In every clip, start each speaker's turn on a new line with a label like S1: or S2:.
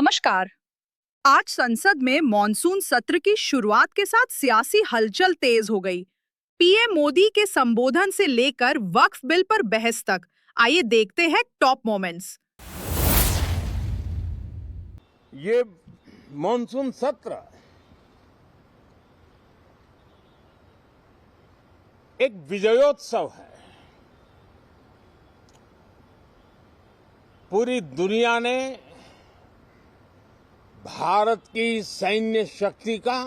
S1: नमस्कार। आज संसद में मॉनसून सत्र की शुरुआत के साथ सियासी हलचल तेज हो गई। पीएम मोदी के संबोधन से लेकर वक्फ बिल पर बहस तक। आइए देखते हैं टॉप मोमेंट्स।
S2: ये मॉनसून सत्र एक विजयोत्सव है। पूरी दुनिया ने भारत की सैन्य शक्ति का,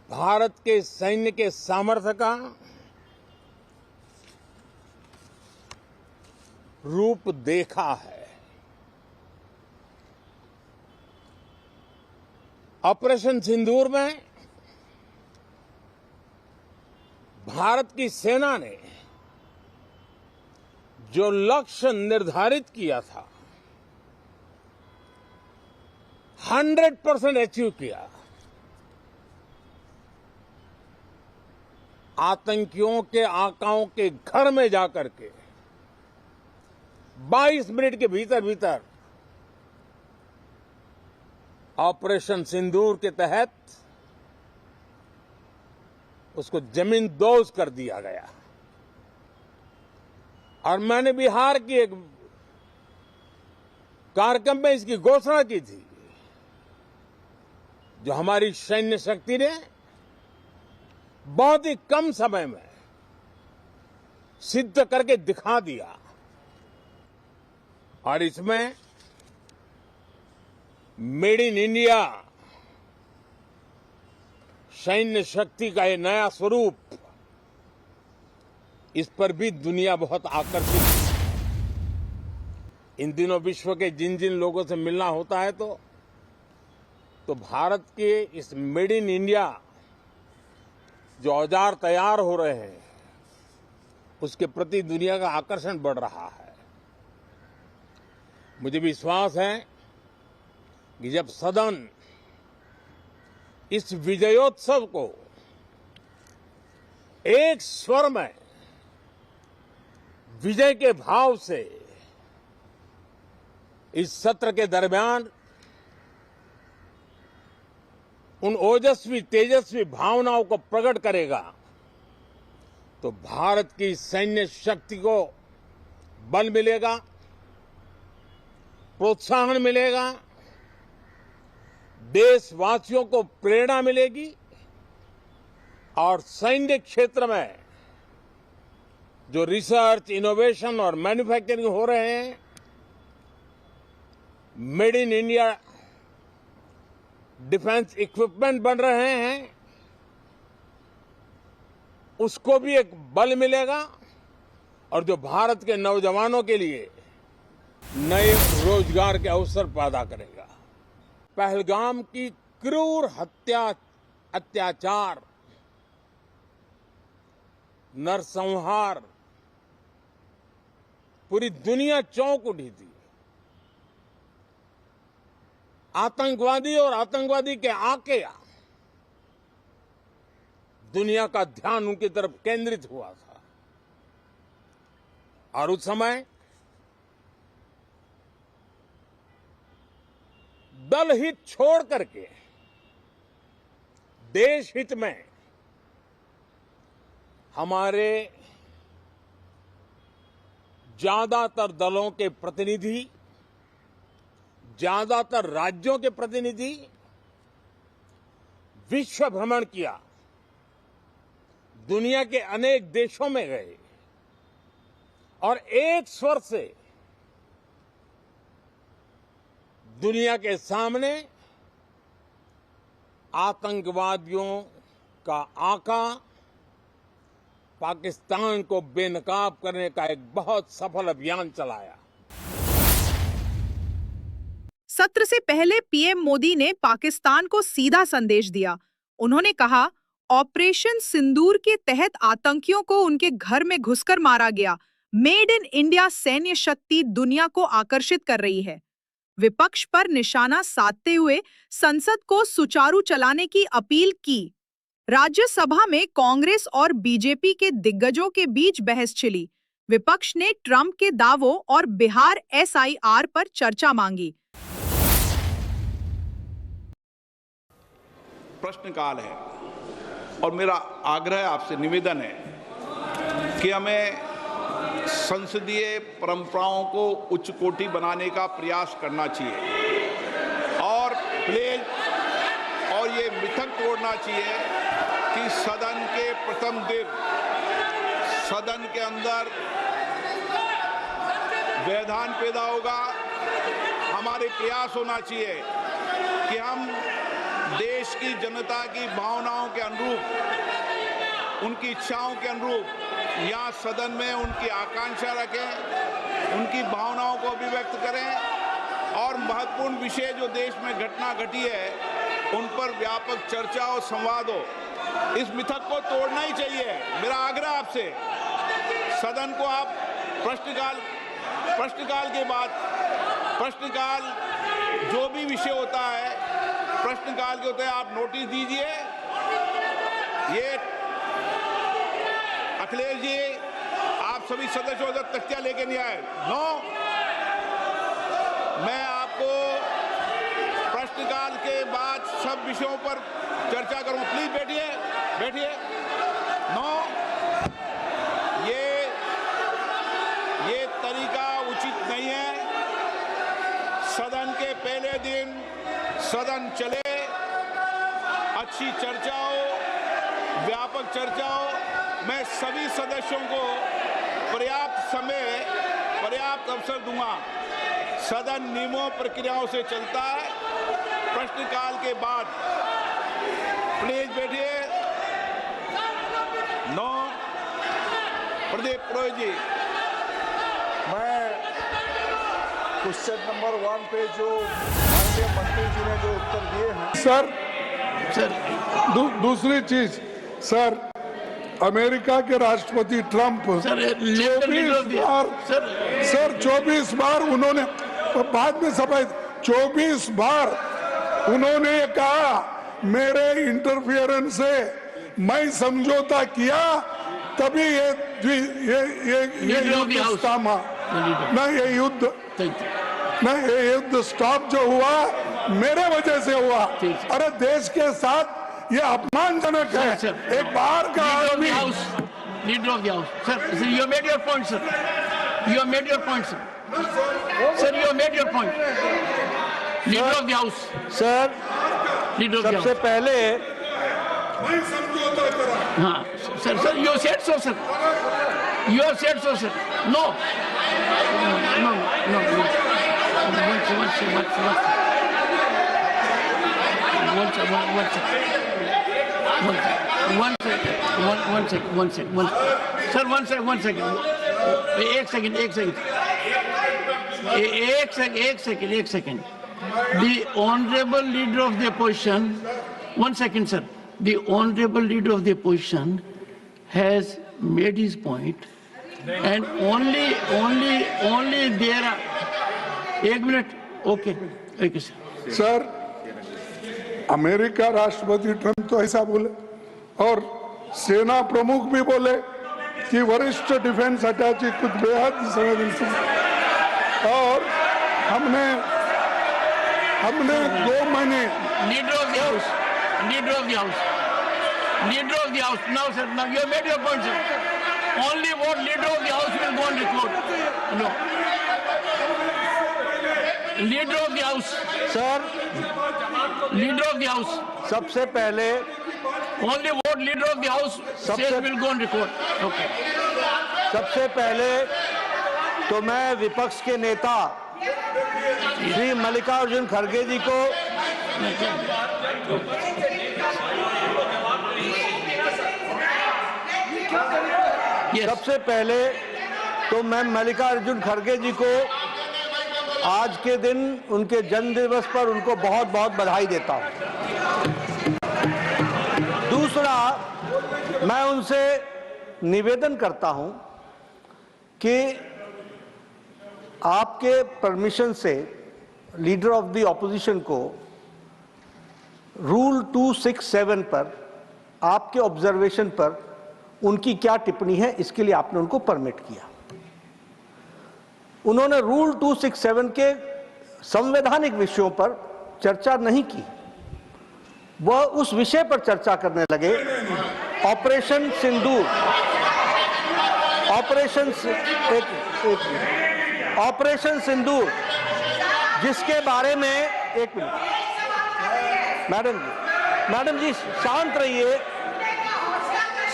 S2: भारत के सैन्य के सामर्थ्य का रूप देखा है। ऑपरेशन सिंदूर में भारत की सेना ने जो लक्ष्य निर्धारित किया था 100% अचीव किया। आतंकियों के आकाओं के घर में जाकर के 22 मिनट के भीतर भीतर ऑपरेशन सिंदूर के तहत उसको जमींदोज कर दिया गया। और मैंने बिहार की एक कार्यक्रम में इसकी घोषणा की थी, जो हमारी सैन्य शक्ति ने बहुत ही कम समय में सिद्ध करके दिखा दिया। और इसमें मेड इन इंडिया सैन्य शक्ति का ये नया स्वरूप, इस पर भी दुनिया बहुत आकर्षित है। इन दिनों विश्व के जिन जिन लोगों से मिलना होता है तो भारत के इस मेड इन इंडिया जो औजार तैयार हो रहे हैं, उसके प्रति दुनिया का आकर्षण बढ़ रहा है। मुझे विश्वास है कि जब सदन इस विजयोत्सव को एक स्वर में विजय के भाव से इस सत्र के दरमियान उन ओजस्वी तेजस्वी भावनाओं को प्रकट करेगा, तो भारत की सैन्य शक्ति को बल मिलेगा, प्रोत्साहन मिलेगा, देशवासियों को प्रेरणा मिलेगी और सैन्य क्षेत्र में जो रिसर्च, इनोवेशन और मैन्युफैक्चरिंग हो रहे हैं, made in India defence equipment बन रहे हैं, उसको भी एक बल मिलेगा और जो भारत के नौजवानों के लिए नए रोजगार के अवसर पैदा करेगा। पहलगाम की क्रूर हत्या, अत्याचार, नरसंहार, पूरी दुनिया चौंक उठी थी। आतंकवादी और आतंकवादी के आके दुनिया का ध्यान उनकी तरफ केंद्रित हुआ था। और उस समय दल हित छोड़ करके देश हित में हमारे ज्यादातर दलों के प्रतिनिधि, ज्यादातर राज्यों के प्रतिनिधि विश्व भ्रमण किया, दुनिया के अनेक देशों में गए और एक स्वर से दुनिया के सामने आतंकवादियों का आका पाकिस्तान को बेनकाब करने का एक बहुत सफल अभियान चलाया।
S1: सत्र से पहले पीएम मोदी ने पाकिस्तान को सीधा संदेश दिया। उन्होंने कहा, ऑपरेशन सिंदूर के तहत आतंकियों को उनके घर में घुसकर मारा गया। मेड इन इंडिया सैन्य शक्ति दुनिया को आकर्षित कर रही है। विपक्ष पर निशाना साधते हुए संसद को सुचारू चलाने की अपील की। राज्यसभा में कांग्रेस और बीजेपी के दिग्गजों के बीच बहस छिड़ी। विपक्ष ने ट्रंप के दावों और बिहार SIR पर चर्चा मांगी।
S3: प्रश्नकाल है और मेरा आग्रह आपसे निवेदन है कि हमें संसदीय परंपराओं को उच्च कोटि बनाने का प्रयास करना चाहिए और प्लेज और ये मिथक तोड़ना चाहिए कि सदन के प्रथम दिन सदन के अंदर व्यवधान पैदा होगा। हमारे प्रयास होना चाहिए कि हम देश की जनता की भावनाओं के अनुरूप, उनकी इच्छाओं के अनुरूप यहाँ सदन में उनकी आकांक्षा रखें, उनकी भावनाओं को अभिव्यक्त करें और महत्वपूर्ण विषय जो देश में घटना घटी है उन पर व्यापक चर्चा और संवाद हो। इस मिथक को तोड़ना ही चाहिए। मेरा आग्रह आपसे, सदन को आप प्रश्नकाल के बाद प्रश्नकाल जो भी विषय होता है प्रश्नकाल के होते हैं आप नोटिस दीजिए। ये अखिलेश जी आप सभी सदस्यों तक तख्तियां लेके नहीं आए। नो, मैं आपको प्रश्नकाल के बाद सब विषयों पर चर्चा करूंगा। प्लीज बैठिए, बैठिए। नो, ये तरीका उचित नहीं है। सदन के पहले दिन सदन चले, अच्छी चर्चा हो, व्यापक चर्चा हो। मैं सभी सदस्यों को पर्याप्त समय, पर्याप्त अवसर दूंगा। सदन नियमों प्रक्रियाओं से चलता है। प्रश्नकाल के बाद प्लीज बैठिए। नो, प्रदीप पुरोहित जी।
S4: मैं क्वेश्चन नंबर 1 पे जो माननीय मंत्री जी ने जो उत्तर दिए हैं
S5: सर, दूसरी चीज सर, अमेरिका के राष्ट्रपति ट्रंप 24 बार उन्होंने बाद में सफाई 24 बार उन्होंने कहा मेरे इंटरफियरेंस से मैं समझौता किया तभी ये युद्ध थामा ना, ये युद्ध स्टॉप जो हुआ मेरे वजह से हुआ। अरे देश के साथ ये अपमानजनक है। एक बार का आदमी
S6: leader of the house sir, you made your point sir, you made your point sir, you made your point. Leader of the house
S4: sir, सबसे पहले
S6: हाँ sir, you said so sir, you have said so sir. No no no, एक second. The honorable leader of the opposition, 1 second sir, the honorable leader of the opposition has made his point and only there are 1 minute, okay sir.
S5: Sir, America राष्ट्रपति Trump तो ऐसा बोले और सेना प्रमुख भी बोले कि वरिष्ठ डिफेंस अटैची कुछ बेहद संवेदनशील और हमने 2 महीने
S6: Leader of the house. Now sir, now you have made your point sir. Only what leader of the house will go on record. No. Leader of the house.
S4: Sir,
S6: Leader of the house.
S4: सबसे पहले
S6: Only what leader of the house says will go on record. Okay.
S4: सबसे पहले तो मैं विपक्ष के नेता श्री मल्लिकार्जुन खड़गे जी को सबसे पहले तो मैं मल्लिकार्जुन खड़गे जी को आज के दिन उनके जन्म दिवस पर उनको बहुत बहुत बधाई देता हूं। दूसरा, मैं उनसे निवेदन करता हूं कि आपके परमिशन से लीडर ऑफ द ऑपोजिशन को रूल 267 पर आपके ऑब्जर्वेशन पर उनकी क्या टिप्पणी है, इसके लिए आपने उनको परमिट किया। उन्होंने रूल 267 के संवैधानिक विषयों पर चर्चा नहीं की। वह उस विषय पर चर्चा करने लगे, ऑपरेशन सिंदूर, ऑपरेशन सिंदूर, जिसके बारे में एक मिनट मैडम जी शांत रहिए,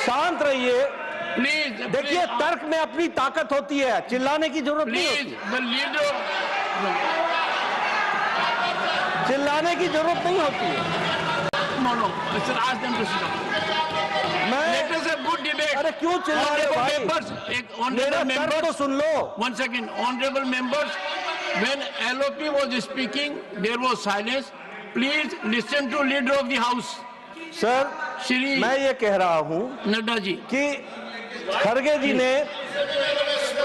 S4: शांत रहिए।
S6: Please,
S4: देखिए, तर्क में अपनी ताकत होती है, चिल्लाने की जरूरत नहीं
S6: please,
S4: होती,
S6: the leader.
S4: चिल्लाने की जरूरत नहीं होती है।
S6: No. Sir, ask them to sit down. Let us have good debate.
S4: अरे क्यों चिल्ला रहे हो भाई?
S6: Members,
S4: मेरा
S6: honorable
S4: तर्क तो
S6: members.
S4: Soon low.
S6: One second, honorable members. When LOP was speaking, there was silence. Please listen to leader of the house,
S4: sir,
S6: Shri
S4: मैं ये कह रहा हूं
S6: Nadda ji.
S4: कि खड़गे जी ने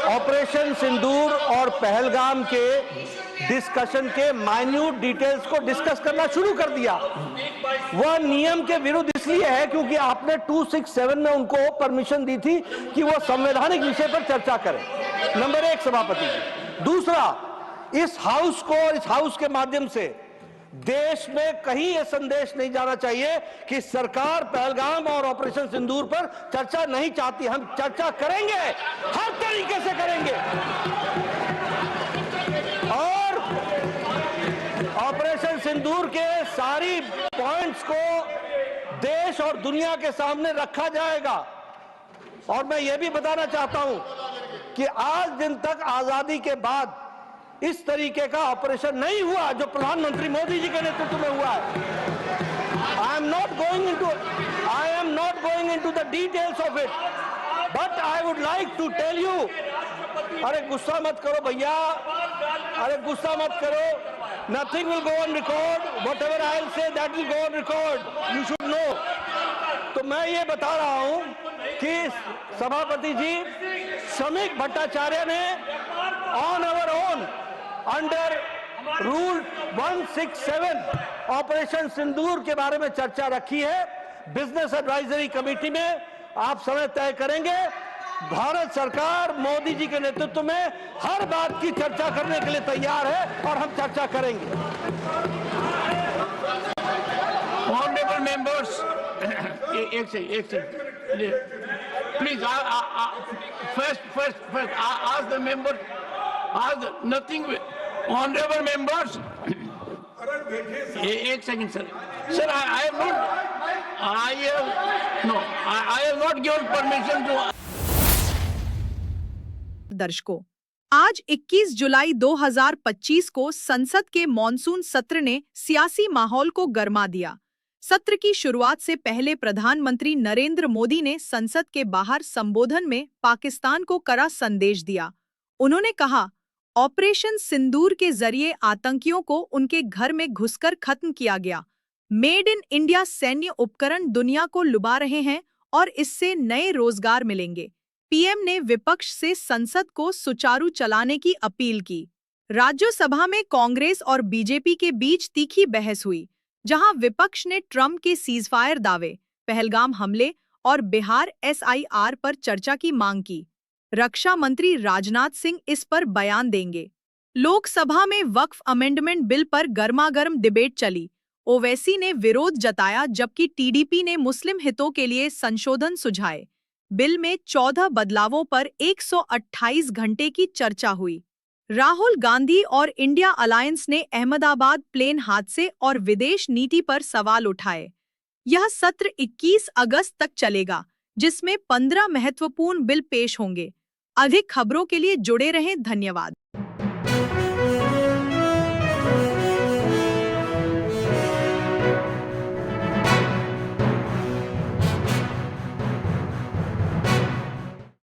S4: ऑपरेशन सिंदूर और पहलगाम के डिस्कशन के माइन्यूट डिटेल्स को डिस्कस करना शुरू कर दिया। वह नियम के विरुद्ध इसलिए है क्योंकि आपने 267 में उनको परमिशन दी थी कि वो संवैधानिक विषय पर चर्चा करें। नंबर 1 सभापति जी। दूसरा, इस हाउस को और इस हाउस के माध्यम से देश में कहीं यह संदेश नहीं जाना चाहिए कि सरकार पहलगाम और ऑपरेशन सिंदूर पर चर्चा नहीं चाहती। हम चर्चा करेंगे, हर तरीके से करेंगे, और ऑपरेशन सिंदूर के सारी पॉइंट्स को देश और दुनिया के सामने रखा जाएगा। और मैं यह भी बताना चाहता हूं कि आज दिन तक आजादी के बाद इस तरीके का ऑपरेशन नहीं हुआ जो प्रधानमंत्री मोदी जी के नेतृत्व में हुआ है। I am not going into the details of it, but I would like to tell you, अरे गुस्सा मत करो भैया, अरे गुस्सा मत करो, nothing will go on record, whatever I will say that will go on record, you should know। तो मैं ये बता रहा हूं कि सभापति जी श्रमिक भट्टाचार्य ने on our own under rule 167 operation Sindoor के बारे में चर्चा रखी है। बिजनेस एडवाइजरी कमेटी में आप समय तय करेंगे। भारत सरकार मोदी जी के नेतृत्व में हर बात की चर्चा करने के लिए तैयार है और हम चर्चा करेंगे।
S6: Honorable members, एक second. Please, first, ask the members. Nothing. Honorable members. एक second, sir. Sir, I have not given permission to.
S1: दर्शकों, आज 21 जुलाई 2025 को संसद के मॉनसून सत्र ने सियासी माहौल को गरमा दिया। सत्र की शुरुआत से पहले प्रधानमंत्री नरेंद्र मोदी ने संसद के बाहर संबोधन में पाकिस्तान को कड़ा संदेश दिया। उन्होंने कहा, ऑपरेशन सिंदूर के जरिए आतंकियों को उनके घर में घुसकर खत्म किया गया। मेड इन इंडिया सैन्य उपकरण दुनिया को लुभा रहे हैं और इससे नए रोजगार मिलेंगे। पीएम ने विपक्ष से संसद को सुचारू चलाने की अपील की। राज्यसभा में कांग्रेस और बीजेपी के बीच तीखी बहस हुई, जहां विपक्ष ने ट्रंप के सीजफायर दावे, पहलगाम हमले और बिहार एसआईआर पर चर्चा की मांग की। रक्षा मंत्री राजनाथ सिंह इस पर बयान देंगे। लोकसभा में वक्फ अमेंडमेंट बिल पर गर्मागर्म डिबेट चली। ओवैसी ने विरोध जताया, जबकि टीडीपी ने मुस्लिम हितों के लिए संशोधन सुझाए। बिल में 14 बदलावों पर 128 घंटे की चर्चा हुई। राहुल गांधी और इंडिया अलायंस ने अहमदाबाद प्लेन हादसे और विदेश नीति पर सवाल उठाए। यह सत्र 21 अगस्त तक चलेगा, जिसमें 15 महत्वपूर्ण बिल पेश होंगे। अधिक खबरों के लिए जुड़े रहें। धन्यवाद।